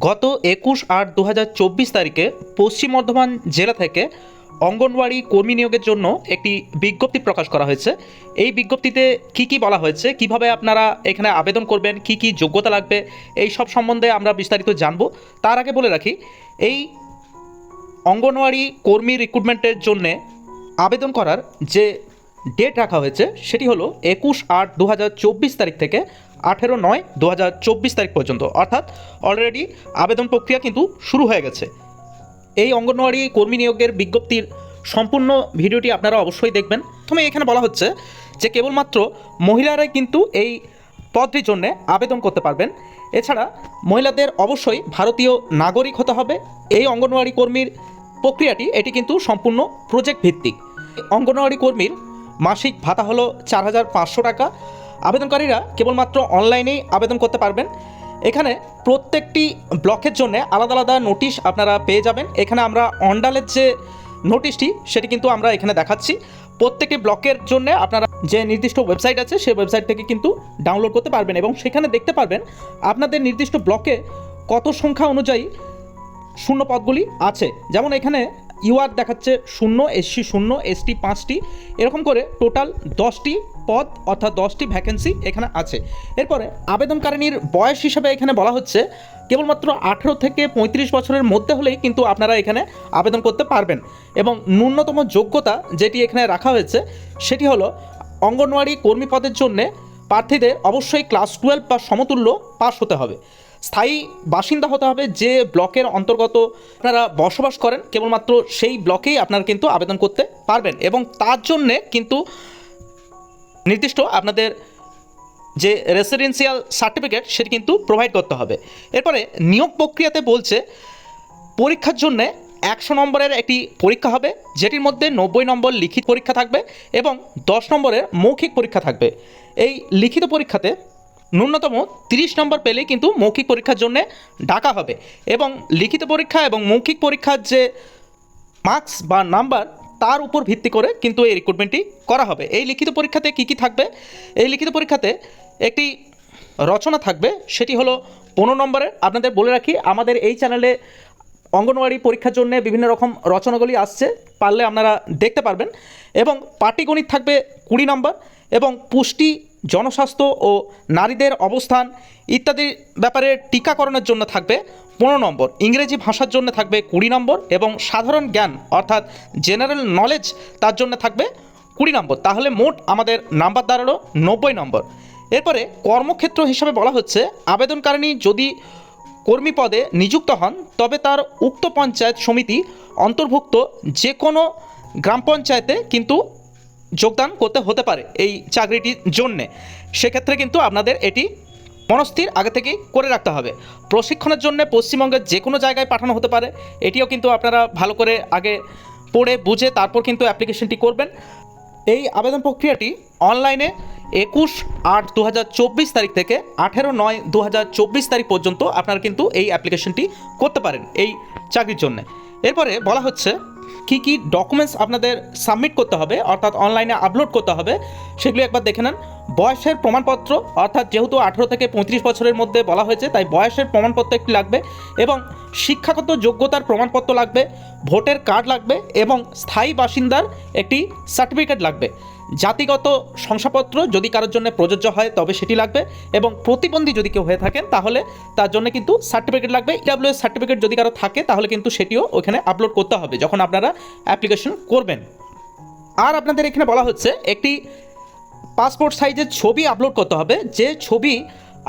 গত 21/8/2024 তারিখে পশ্চিম বর্ধমান জেলা থেকে অঙ্গনওয়াড়ি কর্মী নিয়োগের জন্য একটি বিজ্ঞপ্তি প্রকাশ করা হয়েছে। এই বিজ্ঞপ্তিতে কি কি বলা হয়েছে, কিভাবে আপনারা এখানে আবেদন করবেন, কি কি যোগ্যতা লাগবে, এই সব সম্বন্ধে আমরা বিস্তারিত জানব। তার আগে বলে রাখি, এই অঙ্গনওয়াড়ি কর্মী রিক্রুটমেন্টের জন্যে আবেদন করার যে ডেট রাখা হয়েছে সেটি হলো 21/8/2024 তারিখ থেকে 18/9/2024 তারিখ পর্যন্ত, অর্থাৎ অলরেডি আবেদন প্রক্রিয়া কিন্তু শুরু হয়ে গেছে। এই অঙ্গনওয়াড়ি কর্মী নিয়োগের বিজ্ঞপ্তির সম্পূর্ণ ভিডিওটি আপনারা অবশ্যই দেখবেন। প্রথমে এখানে বলা হচ্ছে যে কেবলমাত্র মহিলারাই কিন্তু এই পদটির জন্য আবেদন করতে পারবেন। এছাড়া মহিলাদের অবশ্যই ভারতীয় নাগরিক হতে হবে। এই অঙ্গনওয়াড়ি কর্মীর প্রক্রিয়াটি এটি কিন্তু সম্পূর্ণ প্রজেক্ট ভিত্তিক। অঙ্গনওয়াড়ি কর্মীর মাসিক ভাতা হলো 4,500 টাকা। আবেদনকারীরা কেবলমাত্র অনলাইনেই আবেদন করতে পারবেন। এখানে প্রত্যেকটি ব্লকের জন্য আলাদা আলাদা নোটিশ আপনারা পেয়ে যাবেন। এখানে আমরা অন্ডালের যে নোটিশটি সেটি কিন্তু আমরা এখানে দেখাচ্ছি। প্রত্যেকটি ব্লকের জন্য আপনারা যে নির্দিষ্ট ওয়েবসাইট আছে সেই ওয়েবসাইট থেকে কিন্তু ডাউনলোড করতে পারবেন এবং সেখানে দেখতে পারবেন আপনাদের নির্দিষ্ট ব্লকে কত সংখ্যা অনুযায়ী শূন্য পদগুলি আছে। যেমন এখানে ইউআর দেখাচ্ছে 0, এসসি 0, এসটি 5টি, এরকম করে টোটাল 10টি পদ অর্থাৎ 10টি ভ্যাকেন্সি এখানে আছে। এরপরে আবেদনকারিনীর বয়স হিসাবে এখানে বলা হচ্ছে কেবলমাত্র 18 থেকে 35 বছরের মধ্যে হলেই কিন্তু আপনারা এখানে আবেদন করতে পারবেন। এবং ন্যূনতম যোগ্যতা যেটি এখানে রাখা হয়েছে সেটি হলো অঙ্গনওয়াড়ি কর্মী পদের জন্যে প্রার্থীদের অবশ্যই ক্লাস 12 বা সমতুল্য পাস হতে হবে। স্থায়ী বাসিন্দা হতে হবে। যে ব্লকের অন্তর্গত আপনারা বসবাস করেন কেবলমাত্র সেই ব্লকেই আপনারা কিন্তু আবেদন করতে পারবেন এবং তার জন্যে কিন্তু নির্দিষ্ট আপনাদের যে রেসিডেন্সিয়াল সার্টিফিকেট সেটি কিন্তু প্রোভাইড করতে হবে। এরপরে নিয়োগ প্রক্রিয়াতে বলছে পরীক্ষার জন্যে 100 নম্বরের একটি পরীক্ষা হবে, যেটির মধ্যে 90 নম্বর লিখিত পরীক্ষা থাকবে এবং 10 নম্বরের মৌখিক পরীক্ষা থাকবে। এই লিখিত পরীক্ষাতে ন্যূনতম 30 নম্বর পেলেই কিন্তু মৌখিক পরীক্ষার জন্য ডাকা হবে এবং লিখিত পরীক্ষা এবং মৌখিক পরীক্ষার যে মার্কস বা নাম্বার তার উপর ভিত্তি করে কিন্তু এই রিক্রুটমেন্টটি করা হবে। এই লিখিত পরীক্ষাতে কি কি থাকবে? এই লিখিত পরীক্ষাতে একটি রচনা থাকবে, সেটি হলো 15 নম্বরের। আপনাদের বলে রাখি, আমাদের এই চ্যানেলে অঙ্গনওয়াড়ি পরীক্ষার জন্য বিভিন্ন রকম রচনাগুলি আসছে, পারলে আপনারা দেখতে পারবেন। এবং পাটিগণিত থাকবে 20 নম্বর এবং পুষ্টি, জনস্বাস্থ্য ও নারীদের অবস্থান ইত্যাদি ব্যাপারে টিকাকরণের জন্য থাকবে 15 নম্বর। ইংরেজি ভাষার জন্য থাকবে 20 নম্বর এবং সাধারণ জ্ঞান অর্থাৎ জেনারেল নলেজ তার জন্য থাকবে 20 নম্বর। তাহলে মোট আমাদের নাম্বার দাঁড়ালো 90 নম্বর। এরপরে কর্মক্ষেত্র হিসাবে বলা হচ্ছে আবেদনকারিনী যদি কর্মী পদে নিযুক্ত হন তবে তার উক্ত পঞ্চায়েত সমিতি অন্তর্ভুক্ত যে কোনো গ্রাম পঞ্চায়েতে কিন্তু যোগদান করতে হতে পারে এই চাকরিটির জন্যে। সেক্ষেত্রে কিন্তু আপনাদের এটি মনস্থির আগে থেকেই করে রাখতে হবে। প্রশিক্ষণের জন্য পশ্চিমবঙ্গের যে কোনো জায়গায় পাঠানো হতে পারে, এটিও কিন্তু আপনারা ভালো করে আগে পড়ে বুঝে তারপর কিন্তু অ্যাপ্লিকেশনটি করবেন। এই আবেদন প্রক্রিয়াটি অনলাইনে 21/8/2024 তারিখ থেকে 18/9/2024 তারিখ পর্যন্ত আপনারা কিন্তু এই অ্যাপ্লিকেশনটি করতে পারেন এই চাকরির জন্য। এরপরে বলা হচ্ছে কি কি ডকুমেন্টস আপনাদের সাবমিট করতে হবে অর্থাৎ অনলাইনে আপলোড করতে হবে সেগুলি একবার দেখে নেন। বয়সের প্রমাণপত্র, অর্থাৎ যেহেতু 18 থেকে 35 বছরের মধ্যে বলা হয়েছে তাই বয়সের প্রমাণপত্র একটি লাগবে এবং শিক্ষাগত যোগ্যতার প্রমাণপত্র লাগবে, ভোটের কার্ড লাগবে এবং স্থায়ী বাসিন্দার একটি সার্টিফিকেট লাগবে। জাতিগত শংসাপত্র যদি কারোর জন্য প্রযোজ্য হয় তবে সেটি লাগবে এবং প্রতিবন্ধী যদি কেউ হয়ে থাকেন তাহলে তার জন্য কিন্তু সার্টিফিকেট লাগবে। ইডব্লিউএস সার্টিফিকেট যদি কারো থাকে তাহলে কিন্তু সেটিও ওখানে আপলোড করতে হবে যখন আপনারা অ্যাপ্লিকেশন করবেন। আর আপনাদের এখানে বলা হচ্ছে একটি পাসপোর্ট সাইজের ছবি আপলোড করতে হবে, যে ছবি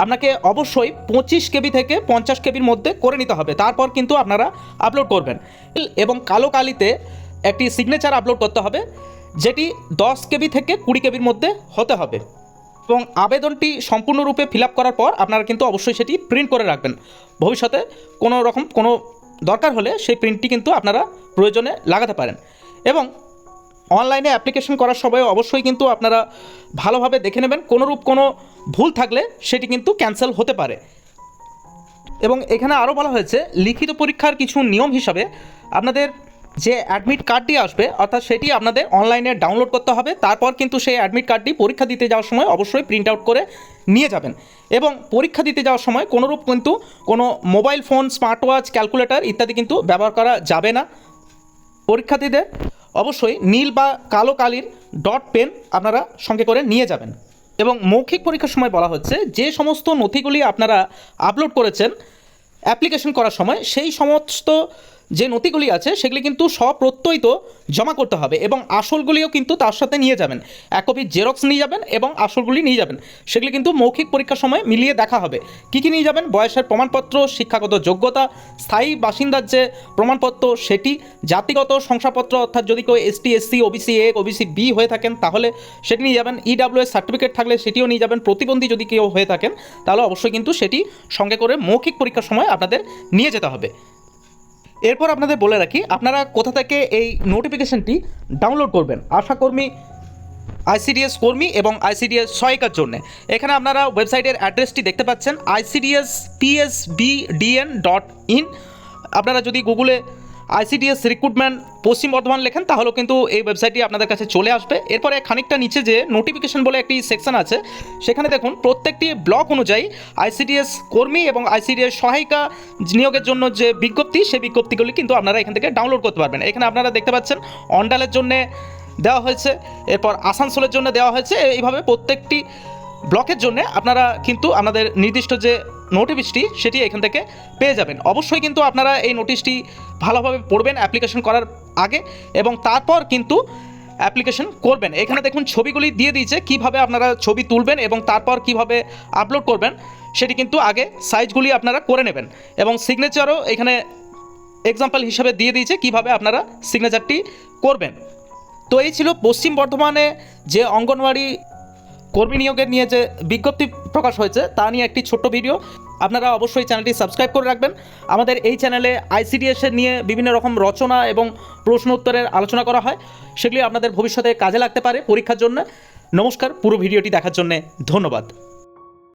আপনাকে অবশ্যই 25 কেবি থেকে 50 কেবির মধ্যে করে নিতে হবে, তারপর কিন্তু আপনারা আপলোড করবেন। এবং কালো কালিতে একটি সিগনেচার আপলোড করতে হবে যেটি 10 কেবি থেকে 20 কেবির মধ্যে হতে হবে এবং আবেদনটি সম্পূর্ণরূপে ফিল আপ করার পর আপনারা কিন্তু অবশ্যই সেটি প্রিন্ট করে রাখবেন। ভবিষ্যতে কোনো রকম কোনো দরকার হলে সেই প্রিন্টটি কিন্তু আপনারা প্রয়োজনে লাগাতে পারেন। এবং অনলাইনে অ্যাপ্লিকেশন করার সময় অবশ্যই কিন্তু আপনারা ভালোভাবে দেখে নেবেন, কোনোরূপ কোনো ভুল থাকলে সেটি কিন্তু ক্যান্সেল হতে পারে। এবং এখানে আরও বলা হয়েছে লিখিত পরীক্ষার কিছু নিয়ম হিসাবে আপনাদের যে অ্যাডমিট কার্ডটি আসবে অর্থাৎ সেটি আপনাদের অনলাইনে ডাউনলোড করতে হবে। তারপর কিন্তু সেই অ্যাডমিট কার্ডটি পরীক্ষা দিতে যাওয়ার সময় অবশ্যই প্রিন্ট আউট করে নিয়ে যাবেন এবং পরীক্ষা দিতে যাওয়ার সময় কোনোরূপ কিন্তু কোনো mobile phone, smart watch, calculator ইত্যাদি কিন্তু ব্যবহার করা যাবে না। পরীক্ষার্থীদের অবশ্যই নীল বা কালো কালির ডট পেন আপনারা সঙ্গে করে নিয়ে যাবেন। এবং মৌখিক পরীক্ষার সময় বলা হচ্ছে যে সমস্ত নথিগুলি আপনারা আপলোড করেছেন অ্যাপ্লিকেশন করার সময়, সেই সমস্ত যে নথিগুলি আছে সেগুলি কিন্তু স্বপ্রত্যয়িত জমা করতে হবে এবং আসলগুলিও কিন্তু তার সাথে নিয়ে যাবেন। এক কপি জেরক্স নিয়ে যাবেন এবং আসলগুলি নিয়ে যাবেন। সেগুলি কিন্তু মৌখিক পরীক্ষার সময় মিলিয়ে দেখা হবে। কী কী নিয়ে যাবেন? বয়সের প্রমাণপত্র, শিক্ষাগত যোগ্যতা, স্থায়ী বাসিন্দার যে প্রমাণপত্র সেটি, জাতিগত শংসাপত্র অর্থাৎ যদি কেউ ST, SC, OBC A, OBC B হয়ে থাকেন তাহলে সেটি নিয়ে যাবেন। ইডাব্লিউএস সার্টিফিকেট থাকলে সেটিও নিয়ে যাবেন। প্রতিবন্ধী যদি কেউ হয়ে থাকেন তাহলে অবশ্যই কিন্তু সেটি সঙ্গে করে মৌখিক পরীক্ষার সময় আপনাদের নিয়ে যেতে হবে। এরপর আপনাদের বলে রাখি আপনারা কোথা থেকে এই নোটিফিকেশনটি ডাউনলোড করবেন। আশাকর্মী, আইসিডিএস কর্মী এবং আইসিডিএস সহায়িকার জন্য এখানে আপনারা ওয়েবসাইটের অ্যাড্রেসটি দেখতে পাচ্ছেন ICDS-PSBDN.in। আপনারা যদি গুগলে আইসিডিএস রিক্রুটমেন্ট পশ্চিম বর্ধমান লেখেন তাহলেও কিন্তু এই ওয়েবসাইটটি আপনাদের কাছে চলে আসবে। এরপরে খানিকটা নিচে যে নোটিফিকেশন বলে একটি সেকশন আছে সেখানে দেখুন প্রত্যেকটি ব্লক অনুযায়ী আইসিডিএস কর্মী এবং আইসিডিএস সহায়িকা নিয়োগের জন্য যে বিজ্ঞপ্তি, সেই বিজ্ঞপ্তিগুলি কিন্তু আপনারা এখান থেকে ডাউনলোড করতে পারবেন। এখানে আপনারা দেখতে পাচ্ছেন অন্ডালের জন্য দেওয়া হয়েছে, এরপর আসানসোলের জন্য দেওয়া হয়েছে। এইভাবে প্রত্যেকটি ব্লকের জন্য আপনারা কিন্তু আপনাদের নির্দিষ্ট যে নোটিশটি সেটি এখান থেকে পেয়ে যাবেন। অবশ্যই কিন্তু আপনারা এই নোটিশটি ভালোভাবে পড়বেন অ্যাপ্লিকেশন করার আগে এবং তারপর কিন্তু অ্যাপ্লিকেশন করবেন। এখানে দেখুন ছবিগুলি দিয়ে দিয়েছে কিভাবে আপনারা ছবি তুলবেন এবং তারপর কিভাবে আপলোড করবেন সেটি কিন্তু আগে সাইজগুলি আপনারা করে নেবেন এবং সিগনেচারও এখানে এক্সাম্পল হিসাবে দিয়ে দিয়েছে কিভাবে আপনারা সিগনেচারটি করবেন। তো এই ছিল পশ্চিম বর্ধমানে যে অঙ্গনওয়াড়ি কর্মী নিয়োগের নিয়ে যে বিজ্ঞপ্তি প্রকাশ হয়েছে তা নিয়ে একটি ছোট্ট ভিডিও। আপনারা অবশ্যই চ্যানেলটি সাবস্ক্রাইব করে রাখবেন। আমাদের এই চ্যানেলে আইসিডিএসের নিয়ে বিভিন্ন রকম রচনা এবং প্রশ্ন উত্তরের আলোচনা করা হয়, সেগুলি আপনাদের ভবিষ্যতে কাজে লাগতে পারে পরীক্ষার জন্য। নমস্কার, পুরো ভিডিওটি দেখার জন্য ধন্যবাদ।